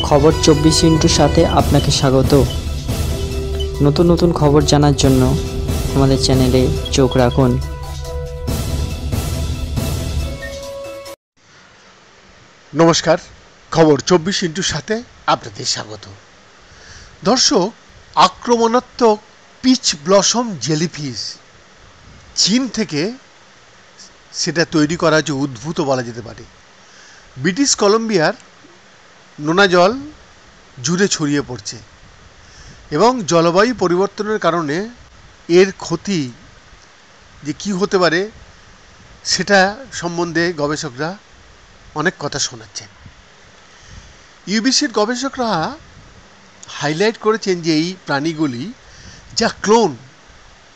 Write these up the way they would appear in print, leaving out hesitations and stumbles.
খবর 24 সাথে আপনাকে স্বাগত। নতুন নতুন খবর জানার জন্য আমাদের চ্যানেলে চোখ রাখুন। নমস্কার, খবর 24 সাথে আপনাদের স্বাগত। দর্শক, আক্রমণাত্মক পিচ ব্লসম জেলিফিশ চীন থেকে সেটা তৈরি করা হচ্ছে উদ্ভূত বলা যেতে পারে। ব্রিটিশ কলম্বিয়ার নোনা জল জুড়ে ছড়িয়ে পড়ছে এবং জলবায়ু পরিবর্তনের কারণে এর ক্ষতি যে কী হতে পারে সেটা সম্বন্ধে গবেষকরা অনেক কথা শোনাচ্ছেন। ইউবিসির গবেষকরা হাইলাইট করেছেন যে এই প্রাণীগুলি যা ক্লোন,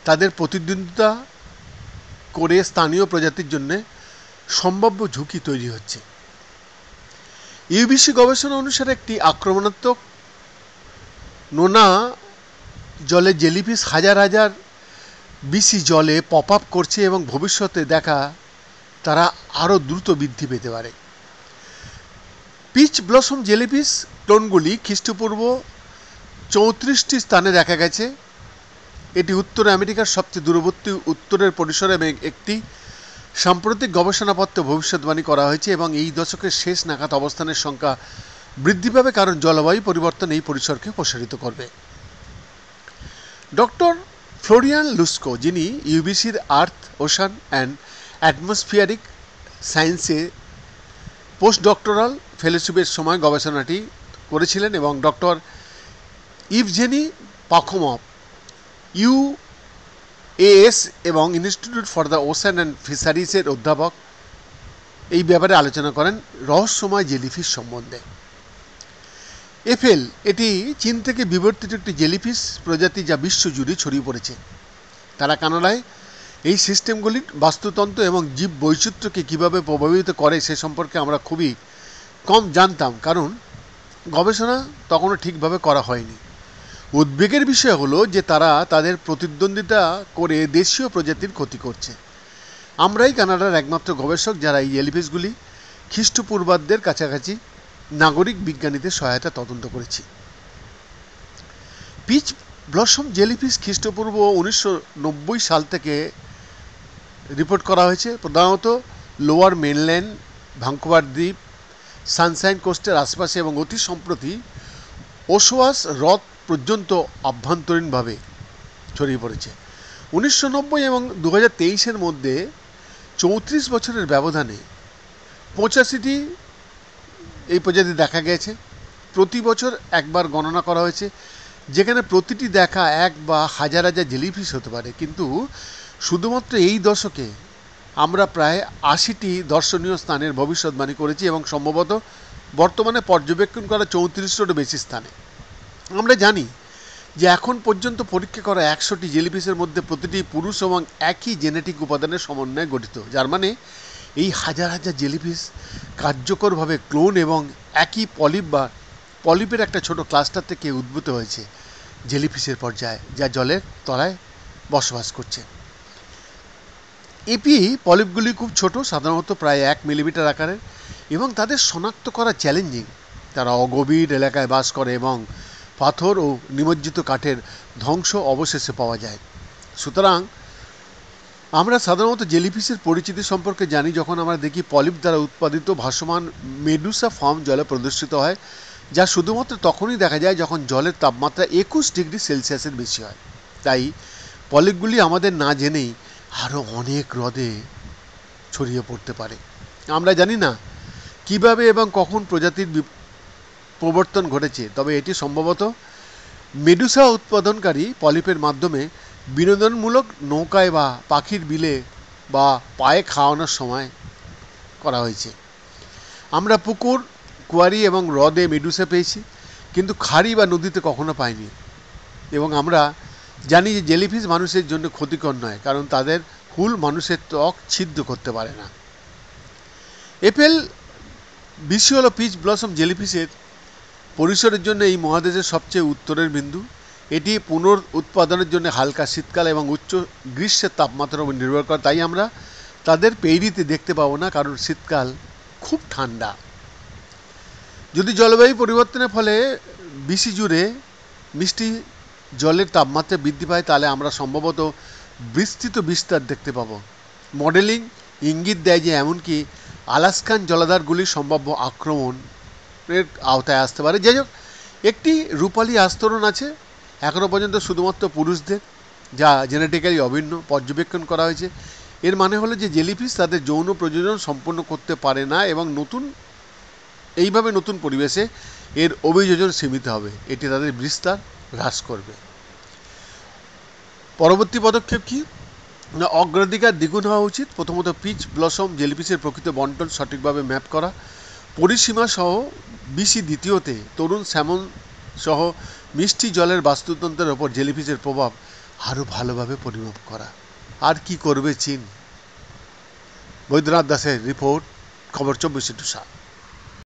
তাদের প্রতিদ্বন্দ্বিতা করে স্থানীয় প্রজাতির জন্য সম্ভাব্য ঝুঁকি তৈরি হচ্ছে। ইউবিসি গবেষণা অনুসারে একটি আক্রমণাত্মক নোনা জলে জেলিফিশ হাজার হাজার বিসি জলে পপ আপ করছে এবং ভবিষ্যতে দেখা তারা আরও দ্রুত বৃদ্ধি পেতে পারে। পিচ ব্লসম জেলিফিশ ক্লোনগুলি খ্রিস্টপূর্ব 34টি স্থানে দেখা গেছে। এটি উত্তর আমেরিকার সবচেয়ে দূরবর্তী উত্তরের পরিসরে একটি সাম্প্রতিক গবেষণাপত্রে ভবিষ্যৎবাণী করা হয়েছে এবং এই দশকের শেষ নাগাদ অবস্থানের সংখ্যা বৃদ্ধি পাবে, কারণ জলবায়ু পরিবর্তন এই পরিসরকে প্রসারিত করবে। ডক্টর ফ্লোরিয়ান লুস্কো, যিনি ইউবিসির আর্থ, ওশান অ্যান্ড অ্যাটমসফিয়ারিক সায়েন্সে পোস্ট ডক্টরাল ফেলোশিপের সময় গবেষণাটি করেছিলেন, এবং ডক্টর ইভজেনি পাখোমভ, ইউএএস এবং institute for the ocean and ফিশারিজের অধ্যাপক, এই ব্যাপারে আলোচনা করেন রহস্যময় জেলিফিশ সম্বন্ধে। এফেল এটি চীন থেকে বিবর্তিত একটি জেলিফিশ প্রজাতি যা বিশ্বজুড়ে ছড়িয়ে পড়েছে। তারা কানাডায় এই সিস্টেমগুলির বাস্তুতন্ত্র এবং জীব বৈচিত্র্যকে কীভাবে প্রভাবিত করে সে সম্পর্কে আমরা খুবই কম জানতাম, কারণ গবেষণা তখনও ঠিকভাবে করা হয়নি। উদ্বেগের বিষয় হলো যে তারা তাদের প্রতিদ্বন্দ্বিতা করে দেশীয় প্রজাতির ক্ষতি করছে। আমরাই কানাডার একমাত্র গবেষক যারা এই জেলিফিশগুলি খ্রিস্টপূর্বাব্দের কাছাকাছি নাগরিক বিজ্ঞানীদের সহায়তা তদন্ত করেছি। পিচ ব্লসম জেলিফিশ খ্রিস্টপূর্ব 1990 সাল থেকে রিপোর্ট করা হয়েছে, প্রধানত লোয়ার মেনল্যান্ড, ভ্যাঙ্কুভার দ্বীপ, সানশাইন কোস্টের আশপাশে এবং অতি সম্প্রতি ওশোয়াস হ্রদ পর্যন্ত আভ্যন্তরীণভাবে ছড়িয়ে পড়েছে। 1990 এবং 2023-এর মধ্যে 34 বছরের ব্যবধানে 85টি এই প্রজাতি দেখা গেছে। প্রতি বছর একবার গণনা করা হয়েছে, যেখানে প্রতিটি দেখা এক বা হাজার হাজার জেলিফিশ হতে পারে, কিন্তু শুধুমাত্র এই দশকে আমরা প্রায় 80টি দর্শনীয় স্থানের ভবিষ্যৎবাণী করেছি এবং সম্ভবত বর্তমানে পর্যবেক্ষণ করা 34টিরও বেশি স্থানে। আমরা জানি যে এখন পর্যন্ত পরীক্ষা করা 100টি জেলিফিশের মধ্যে প্রতিটি পুরুষ এবং একই জেনেটিক উপাদানের সমন্বয়ে গঠিত, যার মানে এই হাজার হাজার জেলিফিশ কার্যকরভাবে ক্লোন এবং একই পলিপ বা পলিপের একটা ছোট ক্লাস্টার থেকে উদ্ভূত হয়েছে জেলিফিশের পর্যায়ে, যা জলের তলায় বসবাস করছে। এপি পলিপগুলি খুব ছোট, সাধারণত প্রায় 1 মিলিমিটার আকারের, এবং তাদের শনাক্ত করা চ্যালেঞ্জিং। তারা অগভীর এলাকায় বাস করে এবং পাথর ও নিমজ্জিত কাঠের ধ্বংস অবশেষে পাওয়া যায়। সুতরাং আমরা সাধারণত জেলিফিশের পরিচিতি সম্পর্কে জানি যখন আমরা দেখি পলিপ দ্বারা উৎপাদিত ভাসমান মেডুসা ফর্ম জলে প্রদর্শিত হয়, যা শুধুমাত্র তখনই দেখা যায় যখন জলের তাপমাত্রা 21 ডিগ্রি সেলসিয়াসের বেশি হয়। তাই পলিপগুলি আমাদের না জেনেই আরও অনেক হ্রদে ছড়িয়ে পড়তে পারে। আমরা জানি না কিভাবে এবং কখন প্রজাতির প্রবর্তন ঘটেছে, তবে এটি সম্ভবত মেডুসা উৎপাদনকারী পলিপের মাধ্যমে বিনোদনমূলক নৌকায় বা পাখির বিলে বা পায়ে খাওয়ানোর সময় করা হয়েছে। আমরা পুকুর, কুয়ারি এবং হ্রদে মেডুসা পেয়েছি, কিন্তু খাড়ি বা নদীতে কখনো পাইনি। এবং আমরা জানি যে জেলিফিশ মানুষের জন্য ক্ষতিকর নয়, কারণ তাদের হুল মানুষের ত্বক ছিদ্র করতে পারে না। এপেল বিসি হল পিচ ব্লসম জেলিফিশের পরিসরের জন্য এই মহাদেশের সবচেয়ে উত্তরের বিন্দু। এটি পুনর উৎপাদনের জন্য হালকা শীতকাল এবং উচ্চ গ্রীষ্মের তাপমাত্রার উপর নির্ভর করে, তাই আমরা তাদের পেইরিতে দেখতে পাবো না, কারণ শীতকাল খুব ঠান্ডা। যদি জলবায়ু পরিবর্তনের ফলে বিশ্ব জুড়ে মিষ্টি জলের তাপমাত্রা বৃদ্ধি পায় তাহলে আমরা সম্ভবত বিস্তৃত বিস্তার দেখতে পাবো। মডেলিং ইঙ্গিত দেয় যে এমনকি আলাস্কান জলাধারগুলির সম্ভাব্য আক্রমণের আওতায় আসতে পারে। যাই হোক, একটি রূপালী আস্তরণ আছে এখনও পর্যন্ত শুধুমাত্র পুরুষদের, যা জেনেটিক্যালি অভিন্ন পর্যবেক্ষণ করা হয়েছে। এর মানে হলো যে জেলিফিশ তাদের যৌন প্রজনন সম্পন্ন করতে পারে না এবং এইভাবে নতুন পরিবেশে এর অভিযোজন সীমিত হবে। এটি তাদের বিস্তার হ্রাস করবে। পরবর্তী পদক্ষেপ কি না, অগ্রাধিকার দ্বিগুণ হওয়া উচিত। প্রথমত পিচ ব্লসম জেলিফিশের প্রকৃত বন্টন সঠিকভাবে ম্যাপ করা, পরিসীমা সহ বিসি। দ্বিতীয়তে তরুণ স্যামন সহ মিষ্টি জলের বাস্তুতন্ত্রের ওপর জেলিফিশের প্রভাব আরও ভালোভাবে পরিমাপ করা। আর কি করবে চীন? বৈদ্যনাথ দাসের রিপোর্ট, খবর 24x7।